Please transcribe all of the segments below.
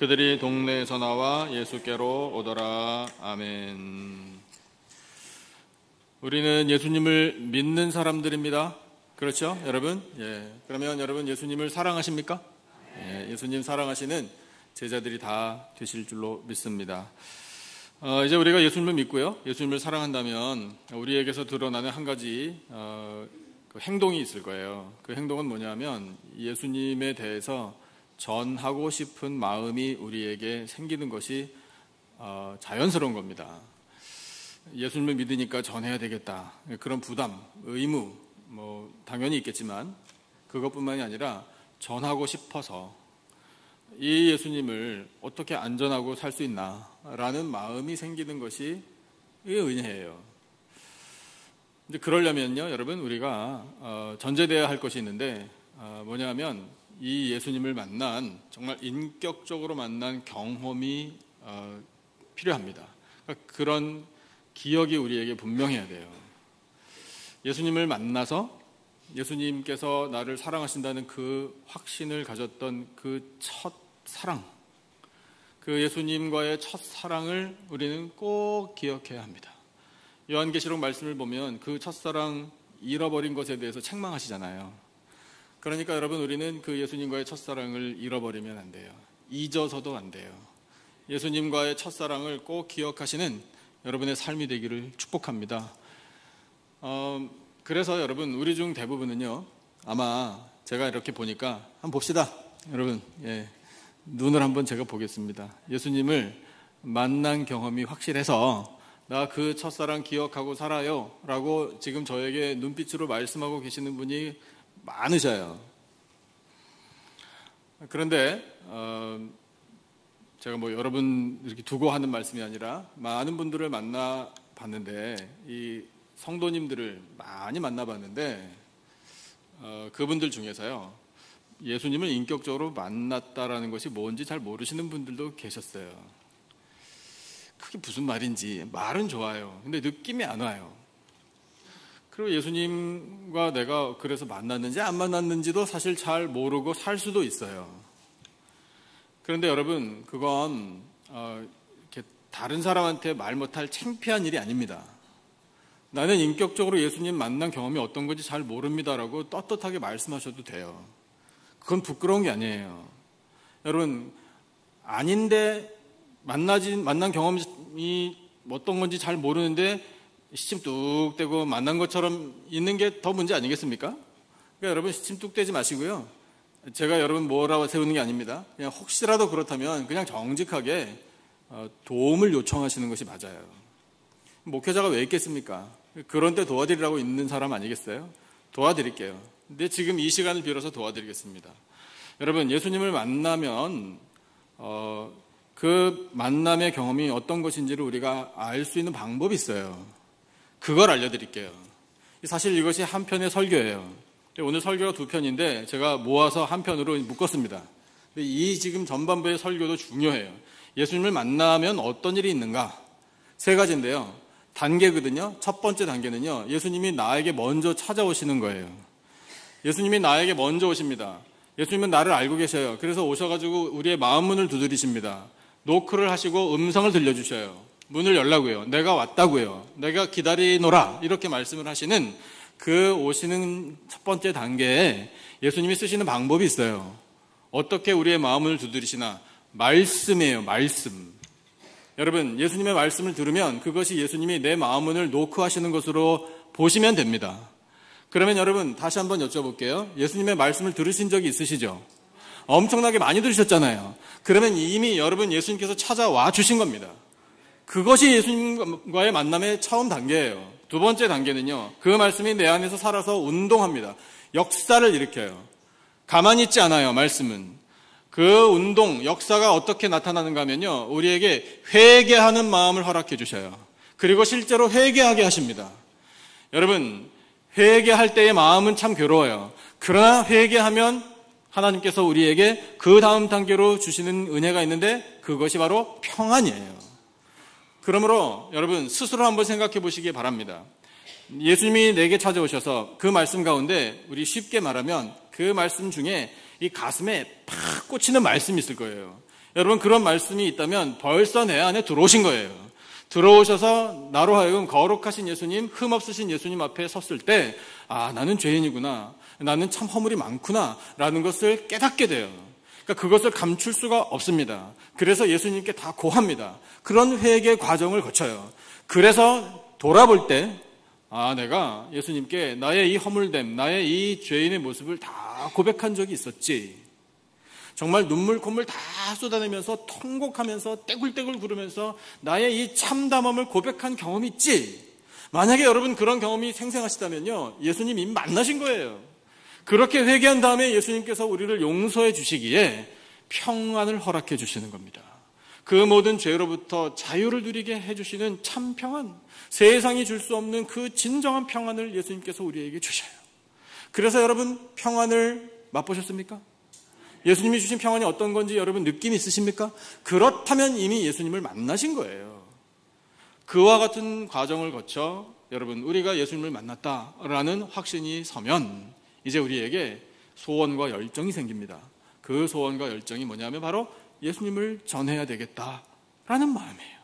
그들이 동네에서 나와 예수께로 오더라. 아멘. 우리는 예수님을 믿는 사람들입니다. 그렇죠, 여러분? 그러면 여러분 예수님을 사랑하십니까? 예수님 사랑하시는 제자들이 다 되실 줄로 믿습니다. 이제 우리가 예수님을 믿고요, 예수님을 사랑한다면 우리에게서 드러나는 한 가지 그 행동이 있을 거예요. 그 행동은 뭐냐면 예수님에 대해서 전하고 싶은 마음이 우리에게 생기는 것이 자연스러운 겁니다. 예수님을 믿으니까 전해야 되겠다, 그런 부담, 의무 당연히 있겠지만 그것뿐만이 아니라 전하고 싶어서 이 예수님을 어떻게 안전하고 살 수 있나 라는 마음이 생기는 것이 이게 은혜예요. 근데 그러려면요, 여러분, 우리가 전제되어야 할 것이 있는데 뭐냐면 이 예수님을 만난, 정말 인격적으로 만난 경험이 필요합니다. 그러니까 그런 기억이 우리에게 분명해야 돼요. 예수님을 만나서 예수님께서 나를 사랑하신다는 그 확신을 가졌던 그 첫 사랑, 그 예수님과의 첫 사랑을 우리는 꼭 기억해야 합니다. 요한계시록 말씀을 보면 그 첫사랑 잃어버린 것에 대해서 책망하시잖아요. 그러니까 여러분, 우리는 그 예수님과의 첫사랑을 잃어버리면 안 돼요. 잊어서도 안 돼요. 예수님과의 첫사랑을 꼭 기억하시는 여러분의 삶이 되기를 축복합니다. 그래서 여러분, 우리 중 대부분은요, 아마 제가 이렇게 보니까 한번 봅시다. 여러분, 눈을 한번 제가 보겠습니다. 예수님을 만난 경험이 확실해서 나 그 첫사랑 기억하고 살아요 라고 지금 저에게 눈빛으로 말씀하고 계시는 분이 많으셔요. 그런데 제가 여러분 이렇게 두고 하는 말씀이 아니라 많은 분들을 만나봤는데, 이 성도님들을 많이 만나봤는데 그분들 중에서요, 예수님을 인격적으로 만났다라는 것이 뭔지 잘 모르시는 분들도 계셨어요. 그게 무슨 말인지, 말은 좋아요. 근데 느낌이 안 와요. 그리고 예수님과 내가 그래서 만났는지 안 만났는지도 사실 잘 모르고 살 수도 있어요. 그런데 여러분, 그건 이렇게 다른 사람한테 말 못할 창피한 일이 아닙니다. 나는 인격적으로 예수님 만난 경험이 어떤 건지 잘 모릅니다라고 떳떳하게 말씀하셔도 돼요. 그건 부끄러운 게 아니에요. 여러분, 아닌데 만난 경험이 어떤 건지 잘 모르는데 시침 뚝 떼고 만난 것처럼 있는 게 더 문제 아니겠습니까? 그러니까 여러분, 시침 뚝 떼지 마시고요, 제가 여러분 뭐라고 세우는 게 아닙니다. 그냥 혹시라도 그렇다면 그냥 정직하게 도움을 요청하시는 것이 맞아요. 목회자가 왜 있겠습니까? 그런데 도와드리라고 있는 사람 아니겠어요? 도와드릴게요. 근데 지금 이 시간을 빌어서 도와드리겠습니다. 여러분, 예수님을 만나면 그 만남의 경험이 어떤 것인지를 우리가 알 수 있는 방법이 있어요. 그걸 알려드릴게요. 사실 이것이 한 편의 설교예요. 오늘 설교가 두 편인데 제가 모아서 한 편으로 묶었습니다. 이 지금 전반부의 설교도 중요해요. 예수님을 만나면 어떤 일이 있는가? 세 가지인데요. 단계거든요. 첫 번째 단계는요, 예수님이 나에게 먼저 찾아오시는 거예요. 예수님이 나에게 먼저 오십니다. 예수님은 나를 알고 계셔요. 그래서 오셔가지고 우리의 마음 문을 두드리십니다. 노크를 하시고 음성을 들려주셔요. 문을 열라고요. 내가 왔다고요. 내가 기다리노라. 이렇게 말씀을 하시는 그 오시는 첫 번째 단계에 예수님이 쓰시는 방법이 있어요. 어떻게 우리의 마음을 두드리시나? 말씀이에요. 말씀. 여러분, 예수님의 말씀을 들으면 그것이 예수님이 내 마음 문을 노크하시는 것으로 보시면 됩니다. 그러면 여러분, 다시 한번 여쭤볼게요. 예수님의 말씀을 들으신 적이 있으시죠? 엄청나게 많이 들으셨잖아요. 그러면 이미 여러분, 예수님께서 찾아와 주신 겁니다. 그것이 예수님과의 만남의 처음 단계예요. 두 번째 단계는요, 그 말씀이 내 안에서 살아서 운동합니다. 역사를 일으켜요. 가만히 있지 않아요. 말씀은. 그 운동, 역사가 어떻게 나타나는가 하면요, 우리에게 회개하는 마음을 허락해 주셔요. 그리고 실제로 회개하게 하십니다. 여러분, 회개할 때의 마음은 참 괴로워요. 그러나 회개하면 하나님께서 우리에게 그 다음 단계로 주시는 은혜가 있는데 그것이 바로 평안이에요. 그러므로 여러분, 스스로 한번 생각해 보시기 바랍니다. 예수님이 내게 찾아오셔서 그 말씀 가운데, 우리 쉽게 말하면 그 말씀 중에 이 가슴에 팍 꽂히는 말씀이 있을 거예요. 여러분, 그런 말씀이 있다면 벌써 내 안에 들어오신 거예요. 들어오셔서 나로 하여금 거룩하신 예수님, 흠없으신 예수님 앞에 섰을 때, 아, 나는 죄인이구나, 나는 참 허물이 많구나 라는 것을 깨닫게 돼요. 그러니까 그것을 감출 수가 없습니다. 그래서 예수님께 다 고합니다. 그런 회개 과정을 거쳐요. 그래서 돌아볼 때, 아, 내가 예수님께 나의 이 허물됨, 나의 이 죄인의 모습을 다 고백한 적이 있었지. 정말 눈물 콧물 다 쏟아내면서 통곡하면서 떼굴떼굴 구르면서 나의 이 참담함을 고백한 경험이 있지. 만약에 여러분 그런 경험이 생생하시다면요, 예수님 이미 만나신 거예요. 그렇게 회개한 다음에 예수님께서 우리를 용서해 주시기에 평안을 허락해 주시는 겁니다. 그 모든 죄로부터 자유를 누리게 해주시는 참 평안, 세상이 줄 수 없는 그 진정한 평안을 예수님께서 우리에게 주셔요. 그래서 여러분, 평안을 맛보셨습니까? 예수님이 주신 평안이 어떤 건지 여러분 느낌 있으십니까? 그렇다면 이미 예수님을 만나신 거예요. 그와 같은 과정을 거쳐 여러분, 우리가 예수님을 만났다라는 확신이 서면 이제 우리에게 소원과 열정이 생깁니다. 그 소원과 열정이 뭐냐면 바로 예수님을 전해야 되겠다라는 마음이에요.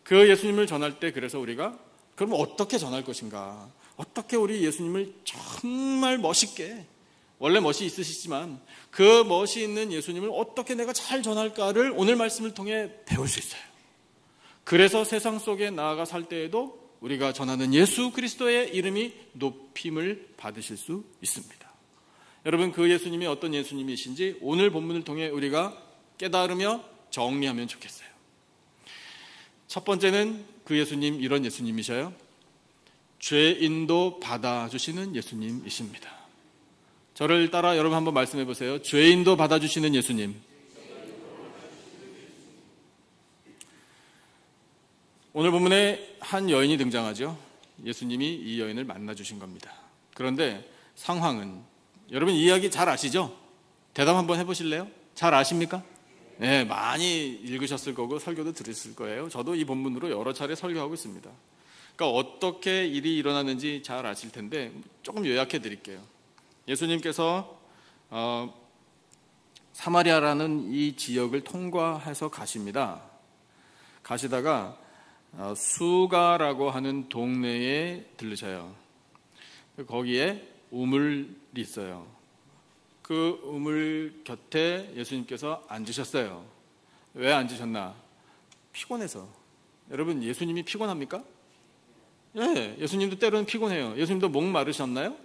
그 예수님을 전할 때 그래서 우리가 그럼 어떻게 전할 것인가? 어떻게 우리 예수님을 정말 멋있게, 원래 멋이 있으시지만 그 멋이 있는 예수님을 어떻게 내가 잘 전할까를 오늘 말씀을 통해 배울 수 있어요. 그래서 세상 속에 나아가 살 때에도 우리가 전하는 예수 그리스도의 이름이 높임을 받으실 수 있습니다. 여러분, 그 예수님이 어떤 예수님이신지 오늘 본문을 통해 우리가 깨달으며 정리하면 좋겠어요. 첫 번째는 그 예수님 이런 예수님이셔요. 죄인도 받아주시는 예수님이십니다. 저를 따라 여러분 한번 말씀해 보세요. 죄인도 받아주시는 예수님. 오늘 본문에 한 여인이 등장하죠. 예수님이 이 여인을 만나주신 겁니다. 그런데 상황은, 여러분 이 이야기 잘 아시죠? 대답 한번 해보실래요? 잘 아십니까? 네, 많이 읽으셨을 거고 설교도 들으실 거예요. 저도 이 본문으로 여러 차례 설교하고 있습니다. 그러니까 어떻게 일이 일어나는지 잘 아실 텐데 조금 요약해 드릴게요. 예수님께서 사마리아라는 이 지역을 통과해서 가십니다. 가시다가 수가라고 하는 동네에 들르셔요. 거기에 우물이 있어요. 그 우물 곁에 예수님께서 앉으셨어요. 왜 앉으셨나? 피곤해서. 여러분, 예수님이 피곤합니까? 예, 예수님도 때로는 피곤해요. 예수님도 목마르셨나요?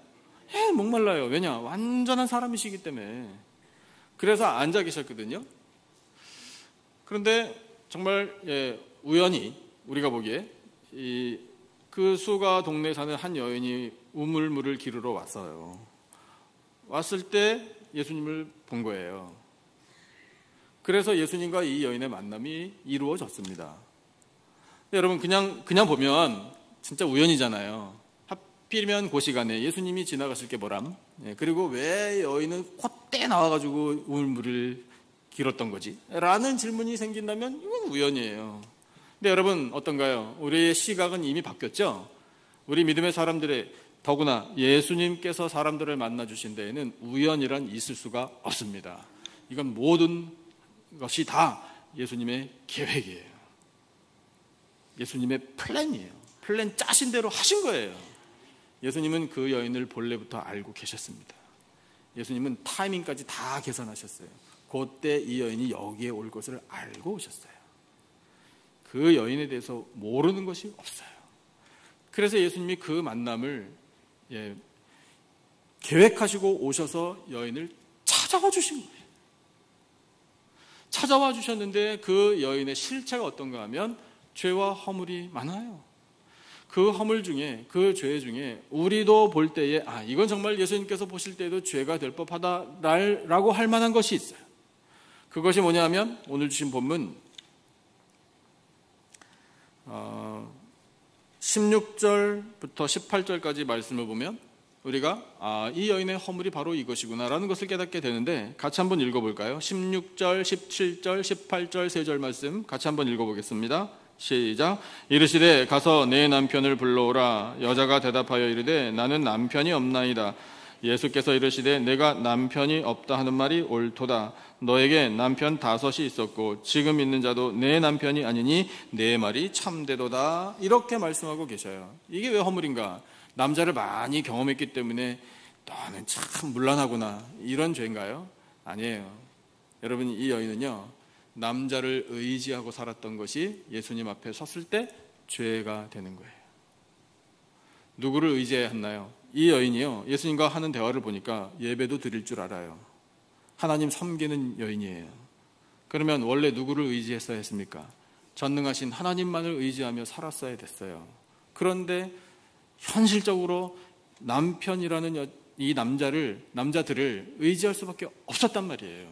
예, 목말라요. 왜냐? 완전한 사람이시기 때문에. 그래서 앉아 계셨거든요. 그런데 정말 우연히 우리가 보기에 그 수가 동네에 사는 한 여인이 우물물을 기르러 왔어요. 왔을 때 예수님을 본 거예요. 그래서 예수님과 이 여인의 만남이 이루어졌습니다. 여러분, 그냥 보면 진짜 우연이잖아요. 하필이면 그 시간에 예수님이 지나갔을 게 뭐람? 그리고 왜 여인은 콧대 나와가지고 우물물을 길었던 거지? 라는 질문이 생긴다면 이건 우연이에요. 근데 여러분 어떤가요? 우리의 시각은 이미 바뀌었죠? 우리 믿음의 사람들의, 더구나 예수님께서 사람들을 만나주신 데에는 우연이란 있을 수가 없습니다. 이건 모든 것이 다 예수님의 계획이에요. 예수님의 플랜이에요. 플랜 짜신 대로 하신 거예요. 예수님은 그 여인을 본래부터 알고 계셨습니다. 예수님은 타이밍까지 다 계산하셨어요. 그때 이 여인이 여기에 올 것을 알고 오셨어요. 그 여인에 대해서 모르는 것이 없어요. 그래서 예수님이 그 만남을 계획하시고 오셔서 여인을 찾아와 주신 거예요. 찾아와 주셨는데 그 여인의 실체가 어떤가 하면 죄와 허물이 많아요. 그 허물 중에, 그 죄 중에 우리도 볼 때에 이건 정말 예수님께서 보실 때에도 죄가 될 법하다라고 할 만한 것이 있어요. 그것이 뭐냐 하면 오늘 주신 본문 16절부터 18절까지 말씀을 보면 우리가 이 여인의 허물이 바로 이것이구나라는 것을 깨닫게 되는데, 같이 한번 읽어볼까요? 16절, 17절, 18절 세 절 말씀 같이 한번 읽어보겠습니다. 시작. 이르시되 가서 내 남편을 불러오라. 여자가 대답하여 이르되 나는 남편이 없나이다. 예수께서 이르시되 내가 남편이 없다 하는 말이 옳도다. 너에게 남편 5이 있었고 지금 있는 자도 내 남편이 아니니 내 말이 참되도다. 이렇게 말씀하고 계셔요. 이게 왜 허물인가? 남자를 많이 경험했기 때문에 너는 참 문란하구나, 이런 죄인가요? 아니에요. 여러분, 이 여인은요, 남자를 의지하고 살았던 것이 예수님 앞에 섰을 때 죄가 되는 거예요. 누구를 의지했나요? 이 여인이요, 예수님과 하는 대화를 보니까 예배도 드릴 줄 알아요. 하나님 섬기는 여인이에요. 그러면 원래 누구를 의지했어야 했습니까? 전능하신 하나님만을 의지하며 살았어야 됐어요. 그런데 현실적으로 남편이라는 이 남자들을 의지할 수밖에 없었단 말이에요.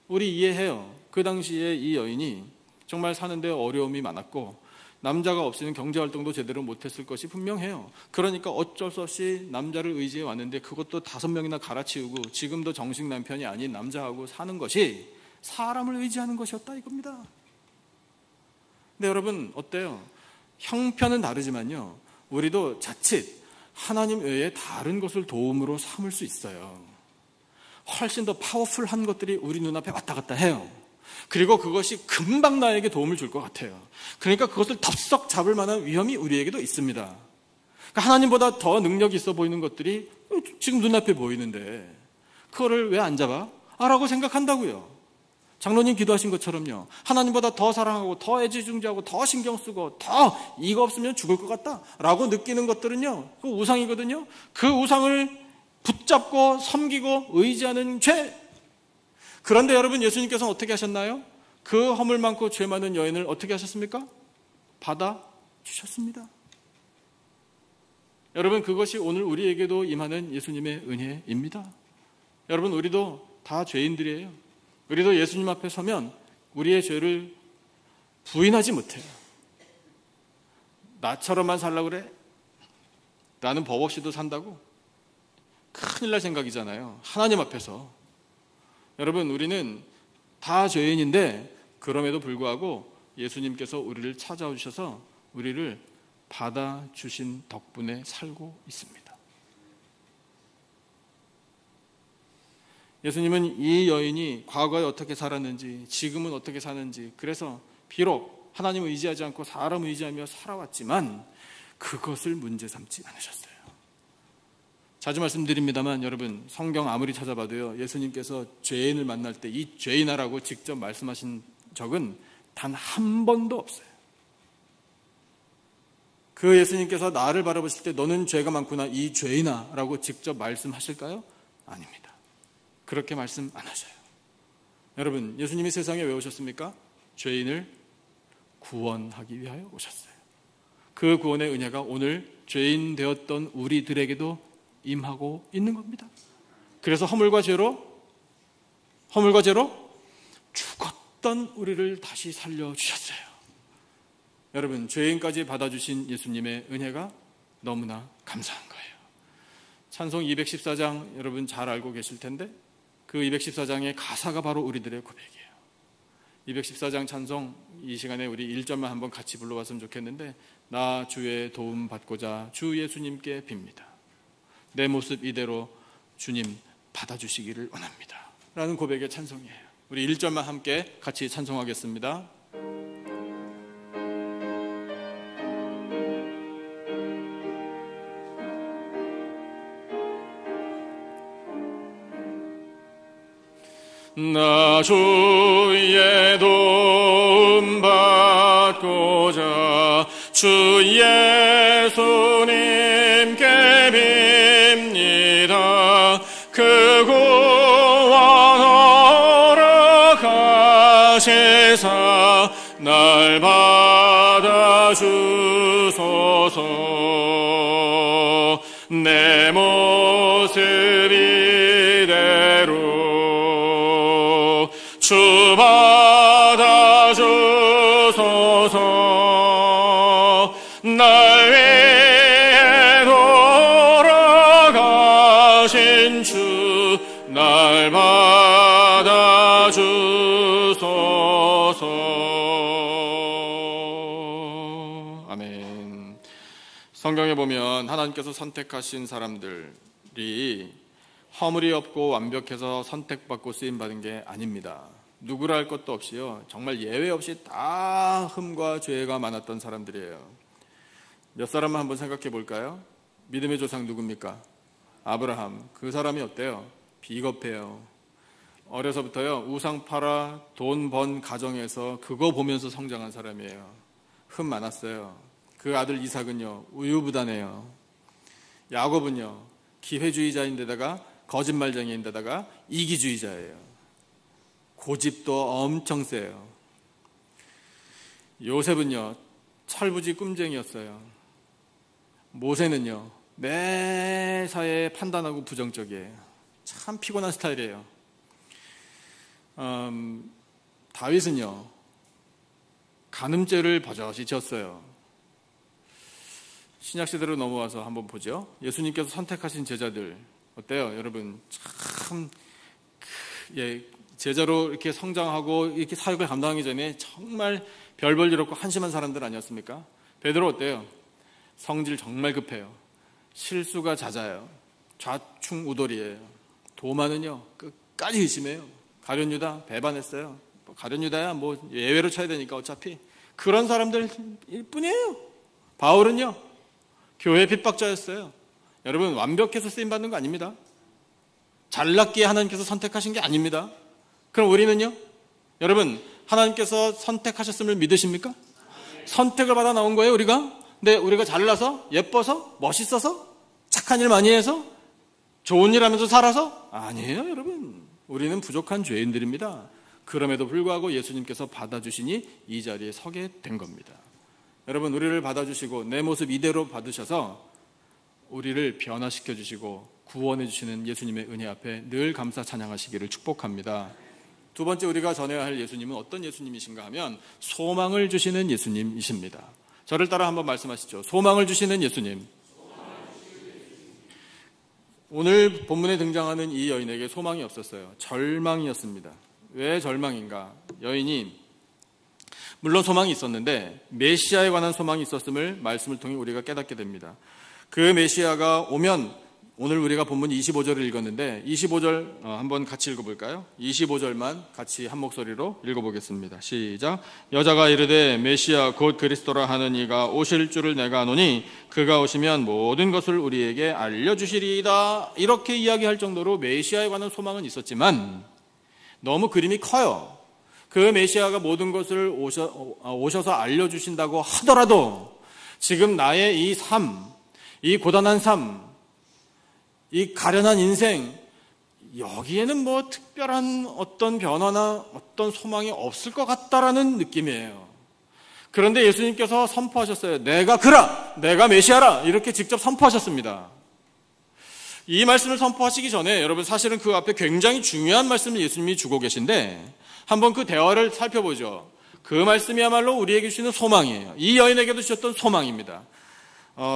우리 이해해요. 그 당시에 이 여인이 정말 사는데 어려움이 많았고 남자가 없이는 경제활동도 제대로 못했을 것이 분명해요. 그러니까 어쩔 수 없이 남자를 의지해 왔는데 그것도 5명이나 갈아치우고 지금도 정식 남편이 아닌 남자하고 사는 것이 사람을 의지하는 것이었다, 이겁니다. 근데 여러분 어때요? 형편은 다르지만요, 우리도 자칫 하나님 외에 다른 것을 도움으로 삼을 수 있어요. 훨씬 더 파워풀한 것들이 우리 눈앞에 왔다 갔다 해요. 그리고 그것이 금방 나에게 도움을 줄 것 같아요. 그러니까 그것을 덥석 잡을 만한 위험이 우리에게도 있습니다. 그러니까 하나님보다 더 능력이 있어 보이는 것들이 지금 눈앞에 보이는데 그거를 왜 안 잡아? 라고 생각한다고요. 장로님 기도하신 것처럼요, 하나님보다 더 사랑하고 더 애지중지하고 더 신경 쓰고 더 이거 없으면 죽을 것 같다 라고 느끼는 것들은요, 그 우상이거든요. 그 우상을 붙잡고 섬기고 의지하는 죄. 그런데 여러분, 예수님께서는 어떻게 하셨나요? 그 허물 많고 죄 많은 여인을 어떻게 하셨습니까? 받아주셨습니다. 여러분, 그것이 오늘 우리에게도 임하는 예수님의 은혜입니다. 여러분, 우리도 다 죄인들이에요. 우리도 예수님 앞에 서면 우리의 죄를 부인하지 못해요. 나처럼만 살라고 그래? 나는 법 없이도 산다고? 큰일 날 생각이잖아요. 하나님 앞에서. 여러분, 우리는 다 죄인인데 그럼에도 불구하고 예수님께서 우리를 찾아오셔서 우리를 받아주신 덕분에 살고 있습니다. 예수님은 이 여인이 과거에 어떻게 살았는지, 지금은 어떻게 사는지, 그래서 비록 하나님을 의지하지 않고 사람을 의지하며 살아왔지만 그것을 문제 삼지 않으셨어요. 자주 말씀드립니다만 여러분, 성경 아무리 찾아봐도요, 예수님께서 죄인을 만날 때 이 죄인아라고 직접 말씀하신 적은 단 한 번도 없어요. 그 예수님께서 나를 바라보실 때 너는 죄가 많구나, 이 죄인아라고 직접 말씀하실까요? 아닙니다. 그렇게 말씀 안 하셔요. 여러분, 예수님이 세상에 왜 오셨습니까? 죄인을 구원하기 위하여 오셨어요. 그 구원의 은혜가 오늘 죄인 되었던 우리들에게도 임하고 있는 겁니다. 그래서 허물과 죄로 죽었던 우리를 다시 살려주셨어요. 여러분, 죄인까지 받아주신 예수님의 은혜가 너무나 감사한 거예요. 찬송 214장 여러분 잘 알고 계실 텐데 그 214장의 가사가 바로 우리들의 고백이에요. 214장 찬송, 이 시간에 우리 1절만 한번 같이 불러봤으면 좋겠는데, 나 주의 도움 받고자 주 예수님께 빕니다. 내 모습 이대로 주님 받아주시기를 원합니다 라는 고백의 찬송이에요. 우리 1절만 함께 같이 찬송하겠습니다. 나 주의 도움 받고자 주 예수님께 빕니다. 그 구원 허락하시사 날 받아주소서. 내 모습 이대로 주 받아주소서. 날 위해 돌아가신 주 날 받아주소서. 아멘. 성경에 보면 하나님께서 선택하신 사람들이 허물이 없고 완벽해서 선택받고 쓰임받은 게 아닙니다. 누구라 할 것도 없이요, 정말 예외 없이 다 흠과 죄가 많았던 사람들이에요. 몇 사람만 한번 생각해 볼까요? 믿음의 조상 누굽니까? 아브라함. 그 사람이 어때요? 비겁해요. 어려서부터요, 우상 팔아 돈 번 가정에서 그거 보면서 성장한 사람이에요. 흠 많았어요. 그 아들 이삭은요, 우유부단해요. 야곱은요, 기회주의자인데다가 거짓말쟁이인데다가 이기주의자예요. 고집도 엄청 세요. 요셉은요, 철부지 끔쟁이였어요. 모세는요, 매사에 판단하고 부정적이에요. 참 피곤한 스타일이에요. 다윗은요, 간음죄를 버젓이 지었어요. 신약시대로 넘어와서 한번 보죠. 예수님께서 선택하신 제자들 어때요? 여러분 참 제자로 이렇게 성장하고 이렇게 사역을 감당하기 전에 정말 별 볼 일 없고 한심한 사람들 아니었습니까? 베드로 어때요? 성질 정말 급해요. 실수가 잦아요. 좌충우돌이에요. 도마는요, 끝까지 의심해요. 가룟 유다 배반했어요. 가룟 유다야 뭐 예외로 쳐야 되니까 어차피. 그런 사람들일 뿐이에요. 바울은요, 교회 핍박자였어요. 여러분, 완벽해서 쓰임받는 거 아닙니다. 잘났기에 하나님께서 선택하신 게 아닙니다. 그럼 우리는요? 여러분, 하나님께서 선택하셨음을 믿으십니까? 선택을 받아 나온 거예요, 우리가? 근데 우리가 잘나서, 예뻐서, 멋있어서, 착한 일 많이 해서, 좋은 일 하면서 살아서? 아니에요, 여러분. 우리는 부족한 죄인들입니다. 그럼에도 불구하고 예수님께서 받아주시니 이 자리에 서게 된 겁니다. 여러분, 우리를 받아주시고 내 모습 이대로 받으셔서 우리를 변화시켜 주시고 구원해 주시는 예수님의 은혜 앞에 늘 감사 찬양하시기를 축복합니다. 두 번째 우리가 전해야 할 예수님은 어떤 예수님이신가 하면 소망을 주시는 예수님이십니다. 저를 따라 한번 말씀하시죠. 소망을 주시는 예수님. 오늘 본문에 등장하는 이 여인에게 소망이 없었어요. 절망이었습니다. 왜 절망인가? 여인이 물론 소망이 있었는데 메시아에 관한 소망이 있었음을 말씀을 통해 우리가 깨닫게 됩니다. 그 메시아가 오면, 오늘 우리가 본문 25절을 읽었는데 25절 한번 같이 읽어볼까요? 25절만 같이 한 목소리로 읽어보겠습니다. 시작. 여자가 이르되 메시아 곧 그리스도라 하는 이가 오실 줄을 내가 아노니 그가 오시면 모든 것을 우리에게 알려주시리이다. 이렇게 이야기할 정도로 메시아에 관한 소망은 있었지만 너무 그림이 커요. 그 메시아가 모든 것을 오셔서 알려주신다고 하더라도 지금 나의 이 삶, 이 고단한 삶, 이 가련한 인생, 여기에는 뭐 특별한 어떤 변화나 어떤 소망이 없을 것 같다라는 느낌이에요. 그런데 예수님께서 선포하셨어요. 내가 그라, 내가 메시아라, 이렇게 직접 선포하셨습니다. 이 말씀을 선포하시기 전에 여러분 사실은 그 앞에 굉장히 중요한 말씀을 예수님이 주고 계신데 한번 그 대화를 살펴보죠. 그 말씀이야말로 우리에게 주시는 소망이에요. 이 여인에게도 주셨던 소망입니다.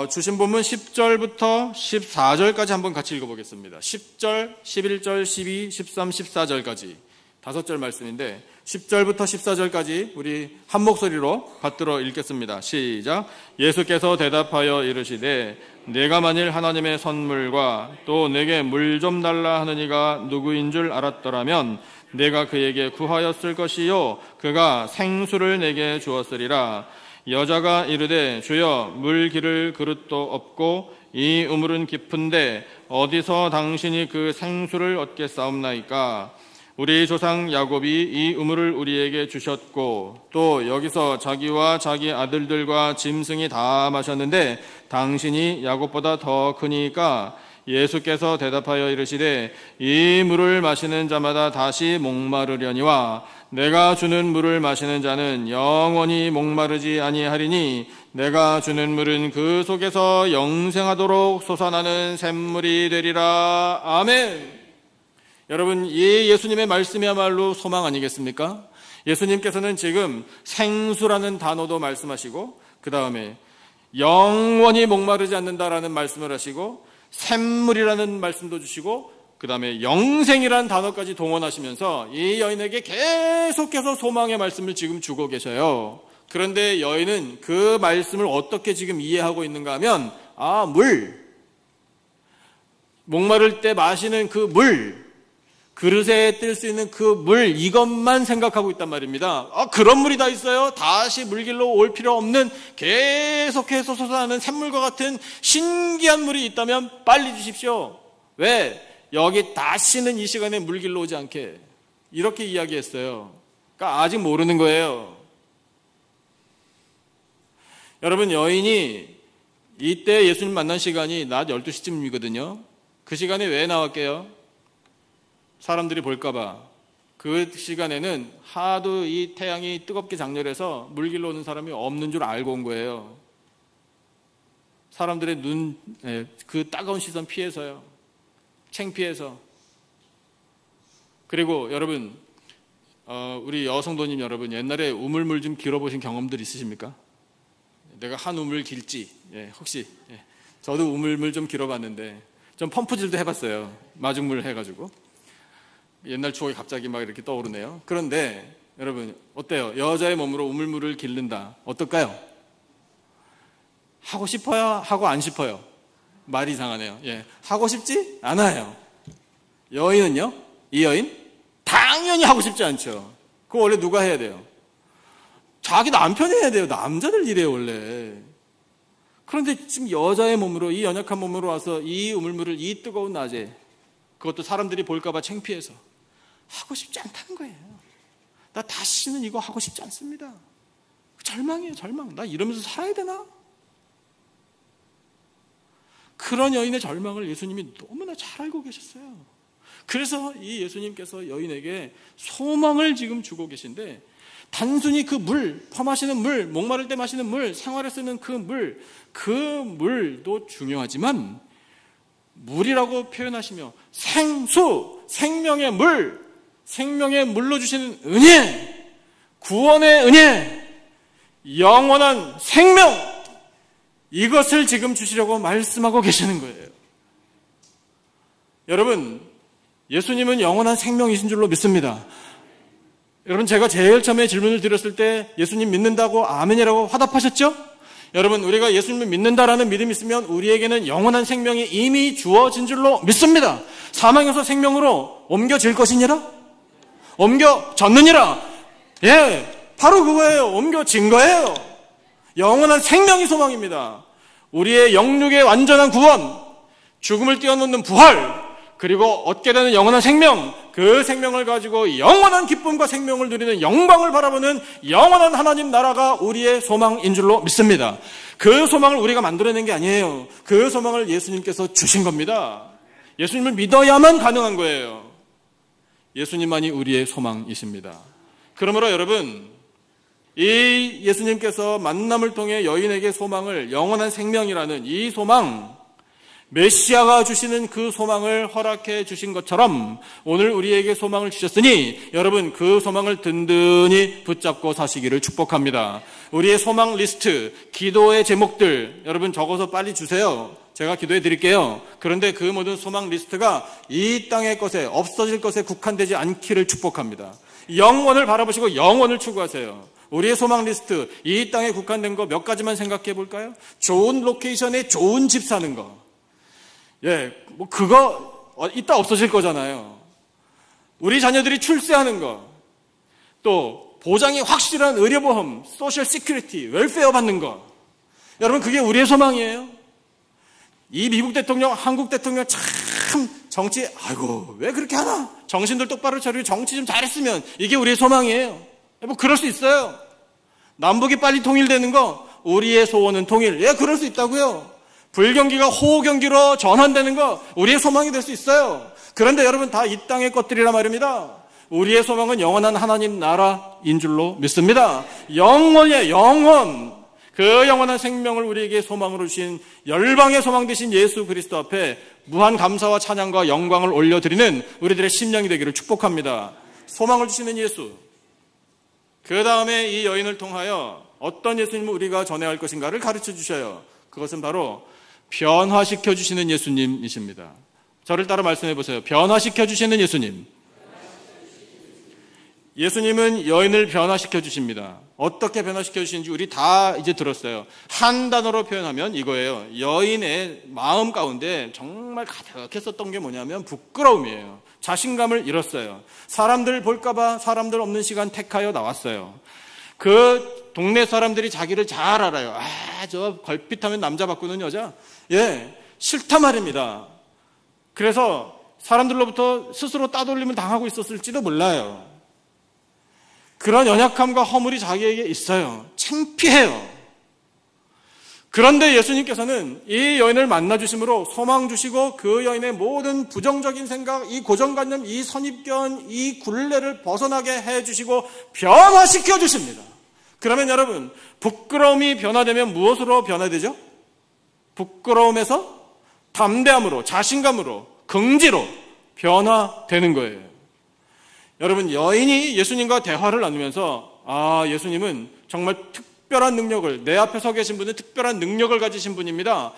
주신 본문 10절부터 14절까지 한번 같이 읽어보겠습니다. 10절, 11절, 12, 13, 14절까지 5절 말씀인데 10절부터 14절까지 우리 한 목소리로 받들어 읽겠습니다. 시작. 예수께서 대답하여 이르시되 내가 만일 하나님의 선물과 또 내게 물 좀 달라 하는 이가 누구인 줄 알았더라면 내가 그에게 구하였을 것이요 그가 생수를 내게 주었으리라. 여자가 이르되 주여 물 기를 그릇도 없고 이 우물은 깊은데 어디서 당신이 그 생수를 얻겠사옵나이까. 우리 조상 야곱이 이 우물을 우리에게 주셨고 또 여기서 자기와 자기 아들들과 짐승이 다 마셨는데 당신이 야곱보다 더 크니까. 예수께서 대답하여 이르시되 이 물을 마시는 자마다 다시 목마르려니와 내가 주는 물을 마시는 자는 영원히 목마르지 아니하리니 내가 주는 물은 그 속에서 영생하도록 솟아나는 샘물이 되리라. 아멘. 여러분, 이 예수님의 말씀이야말로 소망 아니겠습니까? 예수님께서는 지금 생수라는 단어도 말씀하시고 그 다음에 영원히 목마르지 않는다라는 말씀을 하시고 샘물이라는 말씀도 주시고 그 다음에 영생이라는 단어까지 동원하시면서 이 여인에게 계속해서 소망의 말씀을 지금 주고 계셔요. 그런데 여인은 그 말씀을 어떻게 지금 이해하고 있는가 하면 물 목마를 때 마시는 그 물, 그릇에 뜰 수 있는 그 물, 이것만 생각하고 있단 말입니다. 그런 물이 다 있어요? 다시 물길로 올 필요 없는 계속해서 솟아나는 샘물과 같은 신기한 물이 있다면 빨리 주십시오. 왜? 여기 다시는 이 시간에 물길로 오지 않게. 이렇게 이야기했어요. 그러니까 아직 모르는 거예요. 여러분, 여인이 이때 예수님 만난 시간이 낮 12시쯤이거든요. 그 시간에 왜 나왔게요? 사람들이 볼까봐. 그 시간에는 하도 이 태양이 뜨겁게 장렬해서 물길로 오는 사람이 없는 줄 알고 온 거예요. 사람들의 그 따가운 시선 피해서요. 창피해서. 그리고 여러분, 우리 여성도님 여러분, 옛날에 우물물 좀 길어보신 경험들 있으십니까? 내가 한 우물 길지, 혹시. 저도 우물물 좀 길어봤는데, 좀 펌프질도 해봤어요. 마중물 해가지고. 옛날 추억이 갑자기 막 이렇게 떠오르네요. 그런데 여러분, 어때요? 여자의 몸으로 우물물을 기른다. 어떨까요? 하고 싶어요? 하고 안 싶어요? 말이 이상하네요. 하고 싶지 않아요. 여인은요? 이 여인? 당연히 하고 싶지 않죠. 그거 원래 누가 해야 돼요? 자기 남편이 해야 돼요. 남자들 일이에요, 원래. 그런데 지금 여자의 몸으로, 이 연약한 몸으로 와서 이 우물물을 이 뜨거운 낮에, 그것도 사람들이 볼까봐 창피해서 하고 싶지 않다는 거예요. 나 다시는 이거 하고 싶지 않습니다. 절망이에요, 절망. 나 이러면서 살아야 되나? 그런 여인의 절망을 예수님이 너무나 잘 알고 계셨어요. 그래서 이 예수님께서 여인에게 소망을 지금 주고 계신데, 단순히 그 물, 퍼마시는 물, 목마를 때 마시는 물, 생활에 쓰는 그 물도 중요하지만, 물이라고 표현하시며 생수, 생명의 물로 주시는 은혜, 구원의 은혜, 영원한 생명, 이것을 지금 주시려고 말씀하고 계시는 거예요. 여러분, 예수님은 영원한 생명이신 줄로 믿습니다. 여러분, 제가 제일 처음에 질문을 드렸을 때 예수님 믿는다고 아멘이라고 화답하셨죠? 여러분, 우리가 예수님을 믿는다라는 믿음이 있으면 우리에게는 영원한 생명이 이미 주어진 줄로 믿습니다. 사망에서 생명으로 옮겨질 것이니라? 옮겨졌느니라? 바로 그거예요. 옮겨진 거예요. 영원한 생명이 소망입니다. 우리의 영육의 완전한 구원, 죽음을 뛰어넘는 부활, 그리고 얻게 되는 영원한 생명, 그 생명을 가지고 영원한 기쁨과 생명을 누리는 영광을 바라보는 영원한 하나님 나라가 우리의 소망인 줄로 믿습니다. 그 소망을 우리가 만들어낸 게 아니에요. 그 소망을 예수님께서 주신 겁니다. 예수님을 믿어야만 가능한 거예요. 예수님만이 우리의 소망이십니다. 그러므로 여러분, 이 예수님께서 만남을 통해 여인에게 소망을, 영원한 생명이라는 이 소망, 메시아가 주시는 그 소망을 허락해 주신 것처럼 오늘 우리에게 소망을 주셨으니 여러분, 그 소망을 든든히 붙잡고 사시기를 축복합니다. 우리의 소망 리스트, 기도의 제목들 여러분 적어서 빨리 주세요. 제가 기도해 드릴게요. 그런데 그 모든 소망 리스트가 이 땅의 것에, 없어질 것에 국한되지 않기를 축복합니다. 영원을 바라보시고 영원을 추구하세요. 우리의 소망 리스트, 이 땅에 국한된 거 몇 가지만 생각해 볼까요? 좋은 로케이션에 좋은 집 사는 거. 그거 이따 없어질 거잖아요. 우리 자녀들이 출세하는 거, 또 보장이 확실한 의료보험, 소셜 시큐리티, 웰페어 받는 거. 여러분, 그게 우리의 소망이에요. 이 미국 대통령, 한국 대통령 참 정치, 왜 그렇게 하나? 정신들 똑바로 차리고 정치 좀 잘했으면 이게 우리의 소망이에요. 그럴 수 있어요. 남북이 빨리 통일되는 거, 우리의 소원은 통일. 그럴 수 있다고요. 불경기가 호경기로 전환되는 거 우리의 소망이 될 수 있어요. 그런데 여러분, 다 이 땅의 것들이란 말입니다. 우리의 소망은 영원한 하나님 나라인 줄로 믿습니다. 영원이에요. 영원. 그 영원한 생명을 우리에게 소망으로 주신 열방의 소망 되신 예수 그리스도 앞에 무한 감사와 찬양과 영광을 올려드리는 우리들의 심령이 되기를 축복합니다. 소망을 주시는 예수, 그 다음에 이 여인을 통하여 어떤 예수님을 우리가 전해야 할 것인가를 가르쳐 주셔요. 그것은 바로 변화시켜 주시는 예수님이십니다. 저를 따라 말씀해 보세요. 변화시켜 주시는 예수님. 예수님은 여인을 변화시켜 주십니다. 어떻게 변화시켜 주시는지 우리 다 이제 들었어요. 한 단어로 표현하면 이거예요. 여인의 마음 가운데 정말 가득했었던 게 뭐냐면 부끄러움이에요. 자신감을 잃었어요. 사람들 볼까봐 사람들 없는 시간 택하여 나왔어요. 그 동네 사람들이 자기를 잘 알아요. 저 걸핏하면 남자 바꾸는 여자? 싫단 말입니다. 그래서 사람들로부터 스스로 따돌림을 당하고 있었을지도 몰라요. 그런 연약함과 허물이 자기에게 있어요. 창피해요. 그런데 예수님께서는 이 여인을 만나주심으로 소망 주시고 그 여인의 모든 부정적인 생각, 이 고정관념, 이 선입견, 이 굴레를 벗어나게 해주시고 변화시켜 주십니다. 그러면 여러분, 부끄러움이 변화되면 무엇으로 변화되죠? 부끄러움에서 담대함으로, 자신감으로, 긍지로 변화되는 거예요. 여러분, 여인이 예수님과 대화를 나누면서 예수님은 정말 특별한 능력을, 내 앞에 서 계신 분은 특별한 능력을 가지신 분입니다.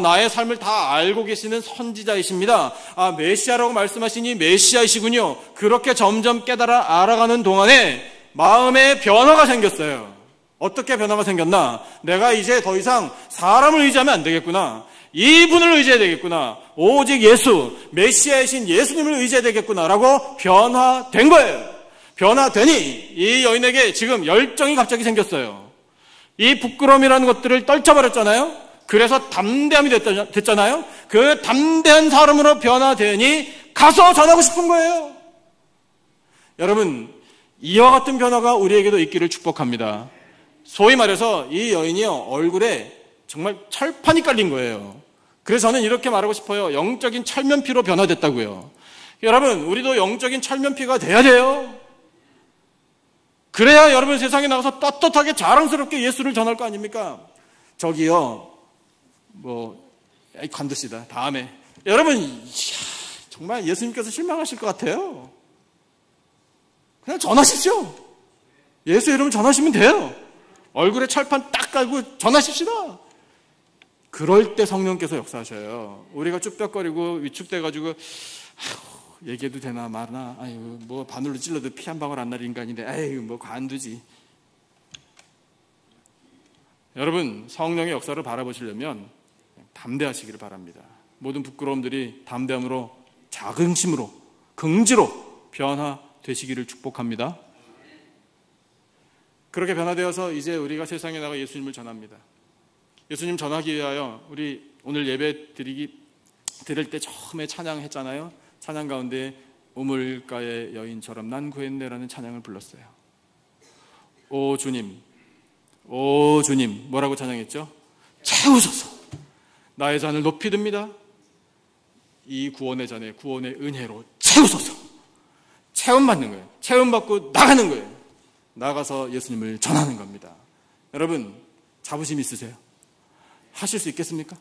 나의 삶을 다 알고 계시는 선지자이십니다. 메시아라고 말씀하시니 메시아이시군요. 그렇게 점점 깨달아 알아가는 동안에 마음에 변화가 생겼어요. 어떻게 변화가 생겼나? 내가 이제 더 이상 사람을 의지하면 안 되겠구나. 이분을 의지해야 되겠구나. 오직 예수, 메시아이신 예수님을 의지해야 되겠구나라고 변화된 거예요. 변화되니 이 여인에게 지금 열정이 갑자기 생겼어요. 이 부끄러움이라는 것들을 떨쳐버렸잖아요. 그래서 담대함이 됐잖아요. 그 담대한 사람으로 변화되니 가서 전하고 싶은 거예요. 여러분, 이와 같은 변화가 우리에게도 있기를 축복합니다. 소위 말해서 이 여인이요, 얼굴에 정말 철판이 깔린 거예요. 그래서 저는 이렇게 말하고 싶어요. 영적인 철면피로 변화됐다고요. 여러분, 우리도 영적인 철면피가 돼야 돼요. 그래야 여러분 세상에 나가서 떳떳하게 자랑스럽게 예수를 전할 거 아닙니까? 저기요, 관두시다. 다음에. 여러분, 정말 예수님께서 실망하실 것 같아요. 그냥 전하십시오. 예수 이름 전하시면 돼요. 얼굴에 철판 딱 깔고 전하십시다. 그럴 때 성령께서 역사하셔요. 우리가 쭈뼛거리고 위축돼가지고 얘기해도 되나 말나, 바늘로 찔러도 피 한 방울 안 날 인간인데 관두지. 여러분, 성령의 역사를 바라보시려면 담대하시기를 바랍니다. 모든 부끄러움들이 담대함으로, 자긍심으로, 긍지로 변화되시기를 축복합니다. 그렇게 변화되어서 이제 우리가 세상에 나가 예수님을 전합니다. 예수님 전하기 위하여 우리 오늘 예배 드릴 때 처음에 찬양했잖아요. 찬양 가운데 우물가의 여인처럼 난 구했네라는 찬양을 불렀어요. 오 주님, 오 주님, 뭐라고 찬양했죠? 채우소서. 나의 잔을 높이 듭니다. 이 구원의 잔에 구원의 은혜로 채우소서. 체험받는 거예요. 체험받고 나가는 거예요. 나가서 예수님을 전하는 겁니다. 여러분, 자부심 있으세요? 하실 수 있겠습니까?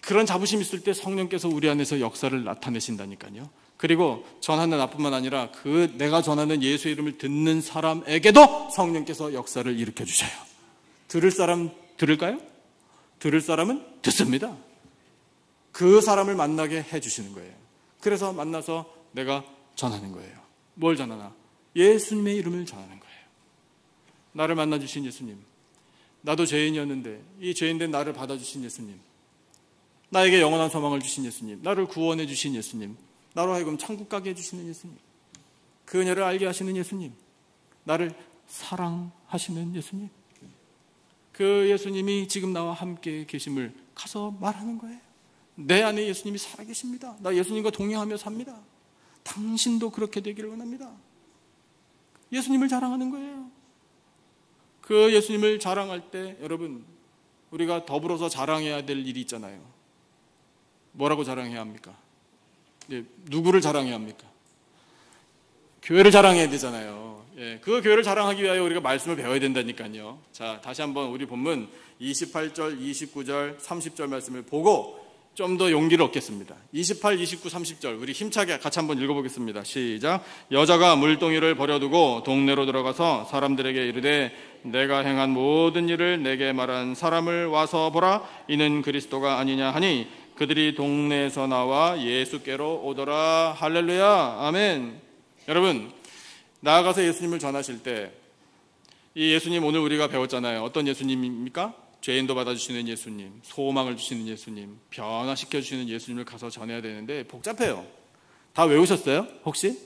그런 자부심 있을 때 성령께서 우리 안에서 역사를 나타내신다니까요. 그리고 전하는 나뿐만 아니라 내가 전하는 예수 이름을 듣는 사람에게도 성령께서 역사를 일으켜 주셔요. 들을 사람 들을까요? 들을 사람은 듣습니다. 그 사람을 만나게 해주시는 거예요. 그래서 만나서 내가 전하는 거예요. 뭘 전하나? 예수님의 이름을 전하는 거예요. 나를 만나주신 예수님, 나도 죄인이었는데 이 죄인된 나를 받아주신 예수님, 나에게 영원한 소망을 주신 예수님, 나를 구원해 주신 예수님, 나로 하여금 천국 가게 해주시는 예수님, 그 은혜를 알게 하시는 예수님, 나를 사랑하시는 예수님, 그 예수님이 지금 나와 함께 계심을 가서 말하는 거예요. 내 안에 예수님이 살아계십니다. 나 예수님과 동행하며 삽니다. 당신도 그렇게 되기를 원합니다. 예수님을 자랑하는 거예요. 그 예수님을 자랑할 때 여러분, 우리가 더불어서 자랑해야 될 일이 있잖아요. 뭐라고 자랑해야 합니까? 누구를 자랑해야 합니까? 교회를 자랑해야 되잖아요. 그 교회를 자랑하기 위하여 우리가 말씀을 배워야 된다니까요. 자, 다시 한번 우리 본문 28절, 29절, 30절 말씀을 보고 좀 더 용기를 얻겠습니다. 28, 29, 30절 우리 힘차게 같이 한번 읽어보겠습니다. 시작. 여자가 물동이를 버려두고 동네로 들어가서 사람들에게 이르되 내가 행한 모든 일을 내게 말한 사람을 와서 보라. 이는 그리스도가 아니냐 하니 그들이 동네에서 나와 예수께로 오더라. 할렐루야. 아멘. 여러분, 나아가서 예수님을 전하실 때 이 예수님 오늘 우리가 배웠잖아요. 어떤 예수님입니까? 죄인도 받아주시는 예수님, 소망을 주시는 예수님, 변화시켜주시는 예수님을 가서 전해야 되는데 복잡해요. 다 외우셨어요? 혹시?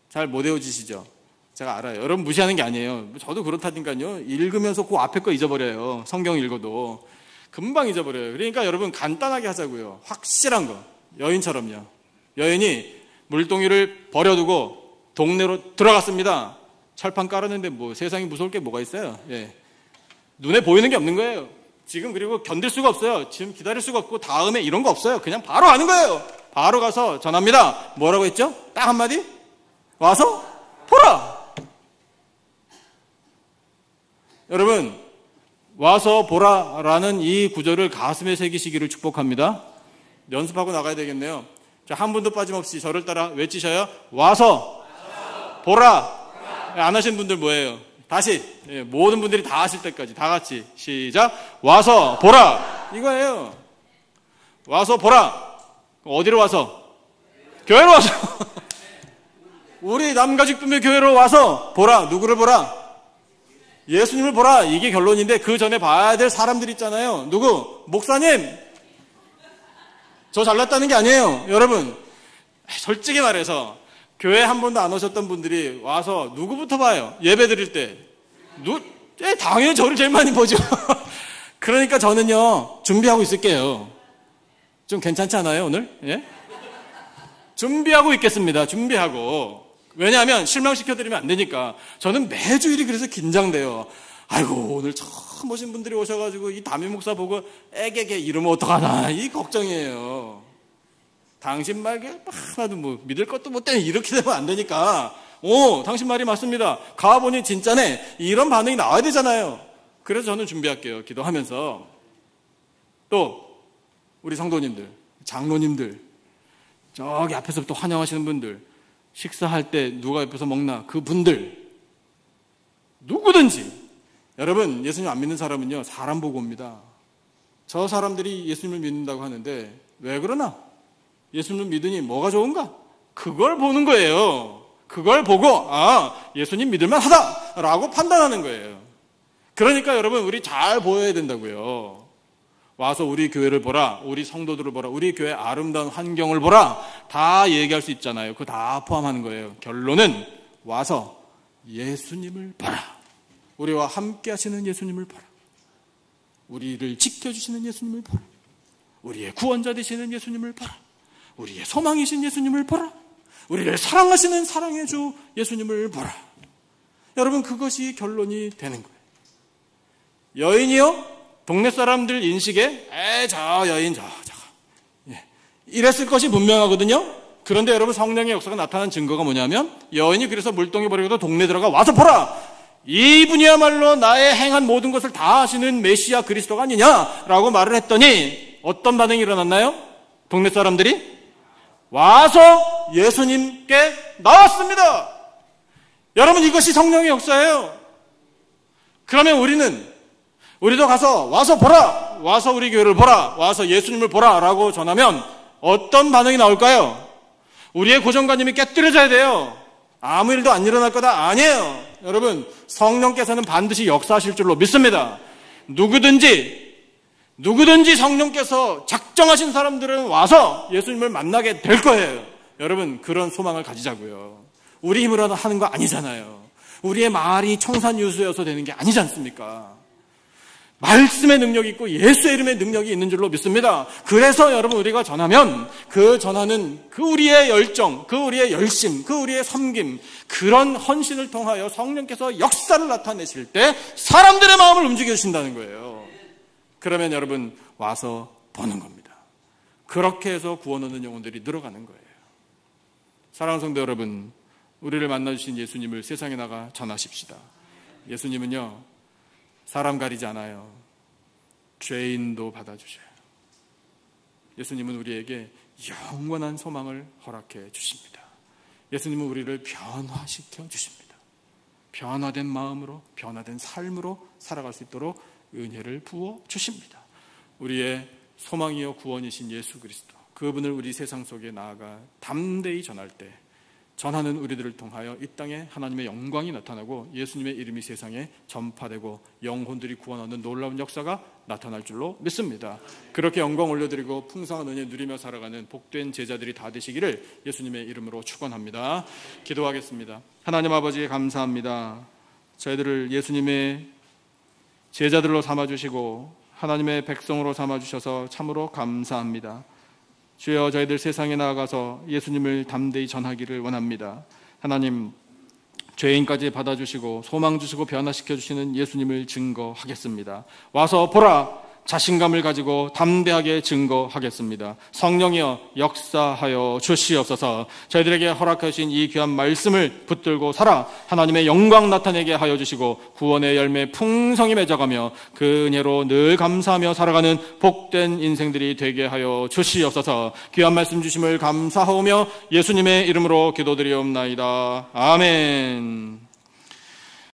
잘 못 외워지시죠? 제가 알아요. 여러분 무시하는 게 아니에요. 저도 그렇다니까요. 읽으면서 그 앞에 거 잊어버려요. 성경 읽어도 금방 잊어버려요. 그러니까 여러분 간단하게 하자고요. 확실한 거. 여인처럼요. 여인이 물동이를 버려두고 동네로 들어갔습니다. 철판 깔았는데 뭐 세상에 무서울 게 뭐가 있어요. 예. 눈에 보이는 게 없는 거예요. 지금 그리고 견딜 수가 없어요. 지금 기다릴 수가 없고 다음에 이런 거 없어요. 그냥 바로 가는 거예요. 바로 가서 전합니다. 뭐라고 했죠? 딱 한마디? 와서 보라. 여러분, 와서 보라라는 이 구절을 가슴에 새기시기를 축복합니다. 연습하고 나가야 되겠네요. 자, 한 분도 빠짐없이 저를 따라 외치셔요. 와서 보라. 안 하신 분들 뭐예요? 다시 모든 분들이 다 하실 때까지 다 같이 시작. 와서 보라. 이거예요. 와서 보라. 어디로 와서? 교회로 와서. 우리 남가죽분배 교회로 와서 보라. 누구를 보라? 예수님을 보라. 이게 결론인데 그 전에 봐야 될 사람들 있잖아요. 누구? 목사님. 저 잘났다는 게 아니에요. 여러분, 솔직히 말해서 교회 한 번도 안 오셨던 분들이 와서 누구부터 봐요? 예배 드릴 때. 당연히 저를 제일 많이 보죠. 그러니까 저는요, 준비하고 있을게요. 좀 괜찮지 않아요, 오늘? 예? 준비하고 있겠습니다. 준비하고. 왜냐하면 실망시켜드리면 안 되니까. 저는 매주일이 그래서 긴장돼요. 아이고, 오늘 처음 오신 분들이 오셔가지고 이 담임 목사 보고 애게게 이러면 어떡하나. 이 걱정이에요. 당신 말게 하나도 뭐 믿을 것도 못 되니 이렇게 되면 안 되니까. 당신 말이 맞습니다. 가보니 진짜네. 이런 반응이 나와야 되잖아요. 그래서 저는 준비할게요. 기도하면서. 또 우리 성도님들, 장로님들, 저기 앞에서부터 환영하시는 분들, 식사할 때 누가 옆에서 먹나 그 분들, 누구든지. 여러분, 예수님 안 믿는 사람은요, 사람 보고 옵니다. 저 사람들이 예수님을 믿는다고 하는데 왜 그러나? 예수님을 믿으니 뭐가 좋은가? 그걸 보는 거예요. 그걸 보고 예수님 믿을만 하다라고 판단하는 거예요. 그러니까 여러분, 우리 잘 보여야 된다고요. 와서 우리 교회를 보라, 우리 성도들을 보라, 우리 교회 아름다운 환경을 보라, 다 얘기할 수 있잖아요. 그거 다 포함하는 거예요. 결론은 와서 예수님을 보라. 우리와 함께 하시는 예수님을 보라. 우리를 지켜주시는 예수님을 보라. 우리의 구원자 되시는 예수님을 보라. 우리의 소망이신 예수님을 보라. 우리를 사랑하시는 사랑의 주 예수님을 보라. 여러분, 그것이 결론이 되는 거예요. 여인이요? 동네 사람들 인식에 저 여인 저거 이랬을 것이 분명하거든요. 그런데 여러분, 성령의 역사가 나타난 증거가 뭐냐면 여인이 그래서 물동이 버리고도 동네 들어가 와서 보라. 이분이야말로 나의 행한 모든 것을 다 하시는 메시아 그리스도가 아니냐라고 말을 했더니 어떤 반응이 일어났나요? 동네 사람들이 와서 예수님께 나왔습니다. 여러분, 이것이 성령의 역사예요. 그러면 우리도 가서 와서 보라, 와서 우리 교회를 보라, 와서 예수님을 보라 라고 전하면 어떤 반응이 나올까요? 우리의 고정관념이 깨뜨려져야 돼요. 아무 일도 안 일어날 거다? 아니에요. 여러분, 성령께서는 반드시 역사하실 줄로 믿습니다. 누구든지 성령께서 작정하신 사람들은 와서 예수님을 만나게 될 거예요. 여러분, 그런 소망을 가지자고요. 우리 힘으로 하는 거 아니잖아요. 우리의 말이 청산유수여서 되는 게 아니지 않습니까? 말씀의 능력이 있고 예수의 이름의 능력이 있는 줄로 믿습니다. 그래서 여러분, 우리가 전하면 그 전하는 그 우리의 열정, 그 우리의 열심, 그 우리의 섬김, 그런 헌신을 통하여 성령께서 역사를 나타내실 때 사람들의 마음을 움직여 주신다는 거예요. 그러면 여러분, 와서 보는 겁니다. 그렇게 해서 구원 얻는 영혼들이 늘어가는 거예요. 사랑하는 성도 여러분, 우리를 만나주신 예수님을 세상에 나가 전하십시다. 예수님은요, 사람 가리지 않아요. 죄인도 받아주셔요. 예수님은 우리에게 영원한 소망을 허락해 주십니다. 예수님은 우리를 변화시켜 주십니다. 변화된 마음으로, 변화된 삶으로 살아갈 수 있도록 은혜를 부어 주십니다. 우리의 소망이요 구원이신 예수 그리스도, 그분을 우리 세상 속에 나아가 담대히 전할 때 전하는 우리들을 통하여 이 땅에 하나님의 영광이 나타나고 예수님의 이름이 세상에 전파되고 영혼들이 구원 얻는 놀라운 역사가 나타날 줄로 믿습니다. 그렇게 영광 올려드리고 풍성한 은혜 누리며 살아가는 복된 제자들이 다 되시기를 예수님의 이름으로 축원합니다. 기도하겠습니다. 하나님 아버지 감사합니다. 저희들을 예수님의 제자들로 삼아주시고 하나님의 백성으로 삼아주셔서 참으로 감사합니다. 주여, 저희들 세상에 나아가서 예수님을 담대히 전하기를 원합니다. 하나님, 죄인까지 받아주시고 소망 주시고 변화시켜 주시는 예수님을 증거하겠습니다. 와서 보라, 자신감을 가지고 담대하게 증거하겠습니다. 성령이여 역사하여 주시옵소서. 저희들에게 허락하신 이 귀한 말씀을 붙들고 살아 하나님의 영광 나타내게 하여 주시고 구원의 열매 풍성히 맺어가며 그 은혜로 늘 감사하며 살아가는 복된 인생들이 되게 하여 주시옵소서. 귀한 말씀 주심을 감사하오며 예수님의 이름으로 기도드리옵나이다. 아멘.